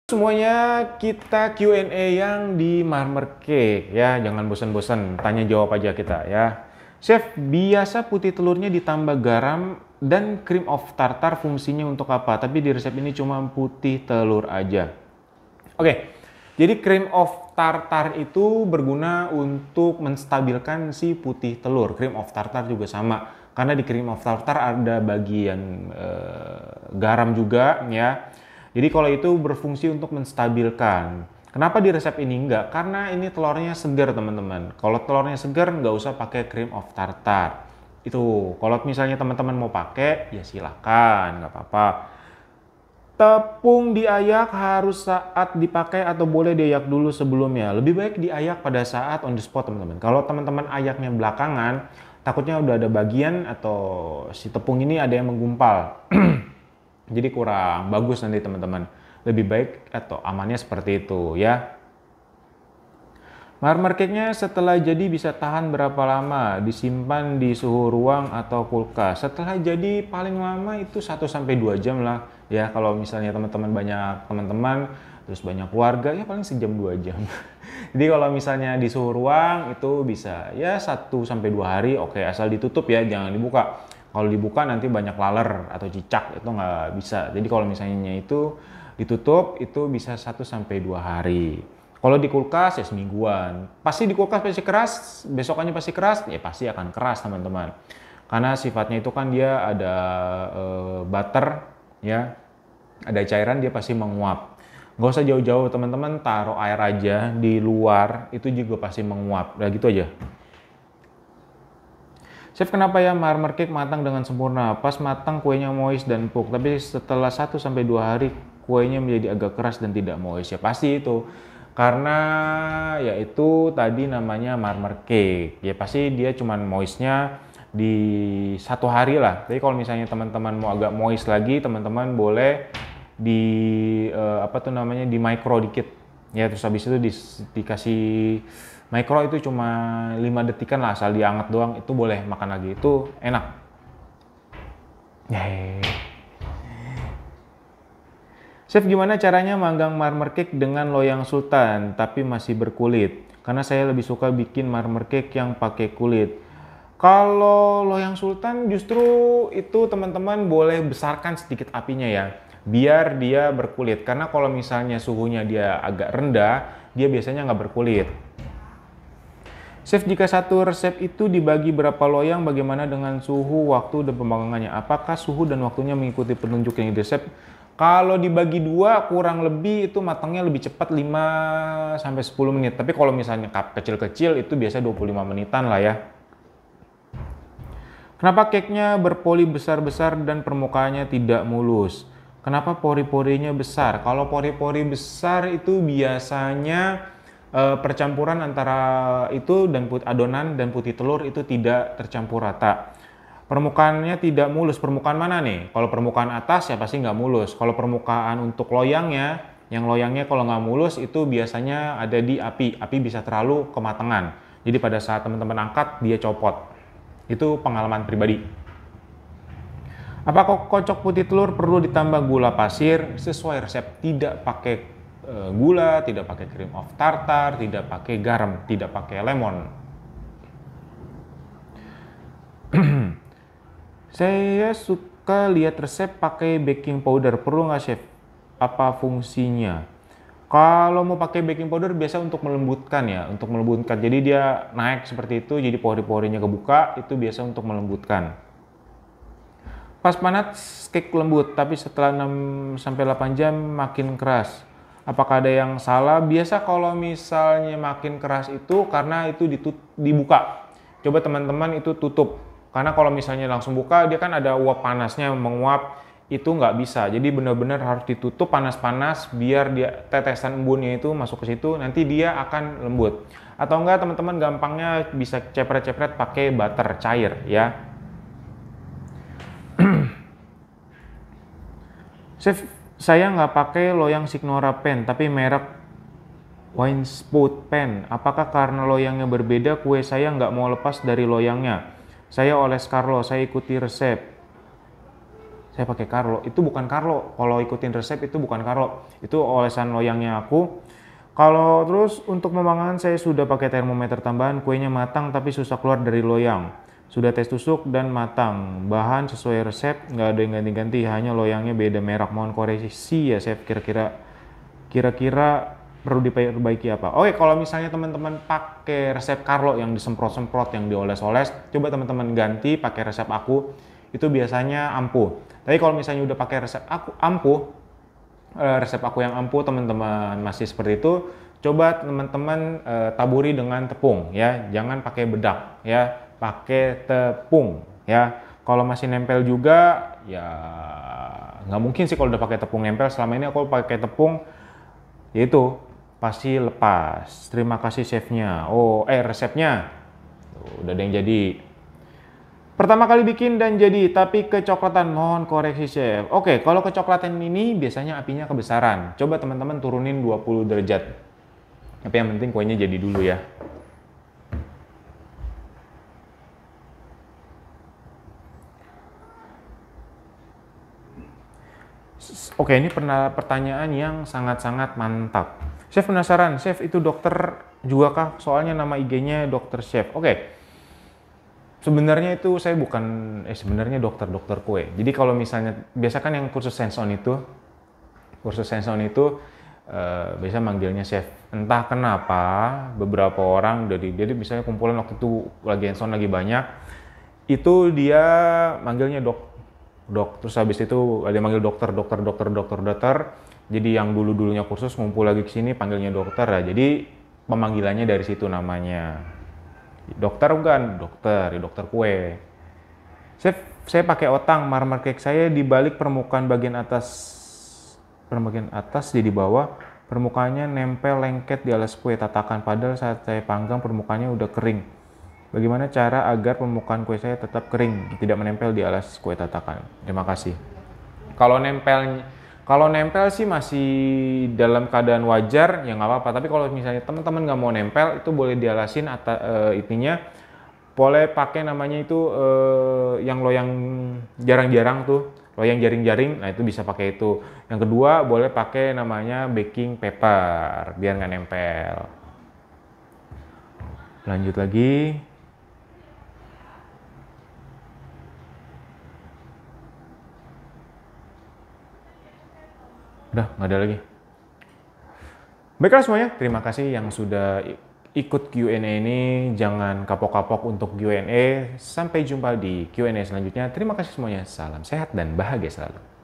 Semuanya, kita Q&A yang di Marmer Cake ya, jangan bosan-bosan, tanya jawab aja kita ya. Chef, biasa putih telurnya ditambah garam dan cream of tartar fungsinya untuk apa? Tapi di resep ini cuma putih telur aja. Oke, jadi cream of tartar itu berguna untuk menstabilkan si putih telur. Cream of tartar juga sama, karena di cream of tartar ada bagian garam juga ya. Jadi kalau itu berfungsi untuk menstabilkan. Kenapa di resep ini enggak? Karena ini telurnya segar teman-teman. Kalau telurnya segar nggak usah pakai cream of tartar. Itu kalau misalnya teman-teman mau pakai ya silakan, nggak apa-apa. Tepung diayak harus saat dipakai atau boleh diayak dulu sebelumnya? Lebih baik diayak pada saat on the spot teman-teman. Kalau teman-teman ayaknya belakangan, takutnya udah ada bagian atau si tepung ini ada yang menggumpal. Jadi kurang bagus nanti teman-teman. Lebih baik atau amannya seperti itu ya. Marmer cake-nya setelah jadi bisa tahan berapa lama? Disimpan di suhu ruang atau kulkas? Setelah jadi paling lama itu 1-2 jam lah. Ya kalau misalnya teman-teman banyak teman-teman, terus banyak keluarga, ya paling sejam 2 jam. Jadi kalau misalnya di suhu ruang itu bisa ya 1-2 hari, oke, asal ditutup ya, jangan dibuka. Kalau dibuka nanti banyak laler atau cicak, itu nggak bisa. Jadi kalau misalnya itu ditutup, itu bisa 1-2 hari. Kalau di kulkas ya semingguan. Pasti di kulkas pasti keras, besokannya pasti keras, ya pasti akan keras teman-teman. Karena sifatnya itu kan dia ada butter, ya, ada cairan, dia pasti menguap. Nggak usah jauh-jauh teman-teman, taruh air aja di luar, itu juga pasti menguap. Udah gitu aja. Chef, kenapa ya marmer cake matang dengan sempurna? Pas matang kuenya moist dan empuk, tapi setelah 1-2 hari kuenya menjadi agak keras dan tidak moist. Ya pasti itu. Karena ya itu tadi namanya marmer cake. Ya pasti dia cuman moistnya di 1 hari lah. Tapi kalau misalnya teman-teman mau agak moist lagi, teman-teman boleh di apa tuh namanya, di micro dikit. Ya terus habis itu dikasih micro itu cuma 5 detikan lah, asal dianget doang, itu boleh makan lagi, itu enak. Yeay. Chef, gimana caranya manggang marmer cake dengan loyang sultan tapi masih berkulit? Karena saya lebih suka bikin marmer cake yang pakai kulit. Kalau loyang sultan justru itu teman-teman boleh besarkan sedikit apinya ya, biar dia berkulit. Karena kalau misalnya suhunya dia agak rendah, dia biasanya nggak berkulit. Chef, jika satu resep itu dibagi berapa loyang, bagaimana dengan suhu, waktu, dan pemanggangannya? Apakah suhu dan waktunya mengikuti petunjuk yang di resep? Kalau dibagi 2, kurang lebih itu matangnya lebih cepat 5-10 menit. Tapi kalau misalnya cup kecil-kecil itu biasa 25 menitan lah ya. Kenapa cake-nya berpori besar-besar dan permukaannya tidak mulus? Kenapa pori-porinya besar? Kalau pori-pori besar itu biasanya percampuran antara itu dan adonan dan putih telur itu tidak tercampur rata. Permukaannya tidak mulus. Permukaan mana nih? Kalau permukaan atas ya pasti nggak mulus. Kalau permukaan untuk loyangnya, yang loyangnya kalau nggak mulus itu biasanya ada di api. Api bisa terlalu kematangan. Jadi pada saat teman-teman angkat dia copot. Itu pengalaman pribadi. Apakah kocok putih telur perlu ditambah gula pasir? Sesuai resep, tidak pakai gula, tidak pakai cream of tartar, tidak pakai garam, tidak pakai lemon. Saya suka lihat resep pakai baking powder, perlu nggak chef? Apa fungsinya? Kalau mau pakai baking powder biasa untuk melembutkan ya, untuk melembutkan. Jadi dia naik seperti itu, jadi pori-porinya kebuka, itu biasa untuk melembutkan. Pas panas cake lembut, tapi setelah 6-8 jam makin keras. Apakah ada yang salah? Biasa kalau misalnya makin keras itu karena itu dibuka. Coba teman-teman itu tutup. Karena kalau misalnya langsung buka, dia kan ada uap panasnya menguap, itu nggak bisa. Jadi benar-benar harus ditutup panas-panas biar dia tetesan embunnya itu masuk ke situ, nanti dia akan lembut. Atau enggak teman-teman gampangnya bisa cepret-cepret pakai butter cair ya. Chef, saya nggak pakai loyang Signora pen, tapi merek Winspout pen. Apakah karena loyangnya berbeda, kue saya nggak mau lepas dari loyangnya? Saya oles Carlo, saya ikuti resep. saya pakai Carlo. Itu bukan Carlo. Kalau ikutin resep itu bukan Carlo. Itu olesan loyangnya aku. Kalau terus untuk pemanggangan saya sudah pakai termometer tambahan, kuenya matang tapi susah keluar dari loyang. Sudah tes tusuk dan matang. Bahan sesuai resep, nggak ada yang ganti-ganti, hanya loyangnya beda merek. Mohon koreksi ya chef, kira-kira perlu diperbaiki apa? Oke, kalau misalnya teman-teman pakai resep Carlo yang disemprot-semprot, yang dioles-oles, coba teman-teman ganti pakai resep aku. Itu biasanya ampuh. Tapi kalau misalnya udah pakai resep aku ampuh, resep aku yang ampuh, teman-teman masih seperti itu, coba teman-teman taburi dengan tepung ya, jangan pakai bedak ya, pakai tepung ya. Kalau masih nempel juga ya nggak mungkin sih kalau udah pakai tepung nempel. Selama ini aku pakai tepung, yaitu pasti lepas. Terima kasih chefnya. Resepnya udah ada yang jadi. Pertama kali bikin dan jadi, tapi kecoklatan, mohon koreksi chef. Oke, kalau kecoklatan ini biasanya apinya kebesaran. Coba teman-teman turunin 20 derajat. Tapi yang penting kuenya jadi dulu ya. Oke, ini pertanyaan yang sangat-sangat mantap. Chef penasaran, chef itu dokter juga kah? Soalnya nama IG-nya dokter chef. Oke. Sebenarnya itu saya bukan, sebenarnya dokter kue. Jadi kalau misalnya, biasa kan yang kursus hands-on itu biasa manggilnya chef. Entah kenapa beberapa orang jadi misalnya kumpulan waktu itu lagi hands-on lagi banyak, itu dia manggilnya dok. Terus habis itu ada yang manggil dokter. Jadi yang dulunya kursus ngumpul lagi ke sini panggilnya dokter ya. Jadi pemanggilannya dari situ namanya. Dokter bukan, dokter kue. Saya pakai otang, marmer cake saya di balik permukaan bagian atas di bawah, permukaannya nempel lengket di alas kue tatakan, padahal saat saya panggang permukaannya udah kering. Bagaimana cara agar permukaan kue saya tetap kering, tidak menempel di alas kue tatakan? Terima kasih. Kalau nempel sih masih dalam keadaan wajar, ya nggak apa-apa. Tapi kalau misalnya teman-teman nggak mau nempel, itu boleh dialasin ininya. Boleh pakai namanya itu yang loyang jarang-jarang tuh, loyang jaring-jaring. Nah itu bisa pakai itu. Yang kedua boleh pakai namanya baking paper, biar nggak nempel. Lanjut lagi. Udah, nggak ada lagi. Baiklah semuanya, terima kasih yang sudah ikut Q&A ini. Jangan kapok-kapok untuk Q&A. Sampai jumpa di Q&A selanjutnya. Terima kasih semuanya. Salam sehat dan bahagia selalu.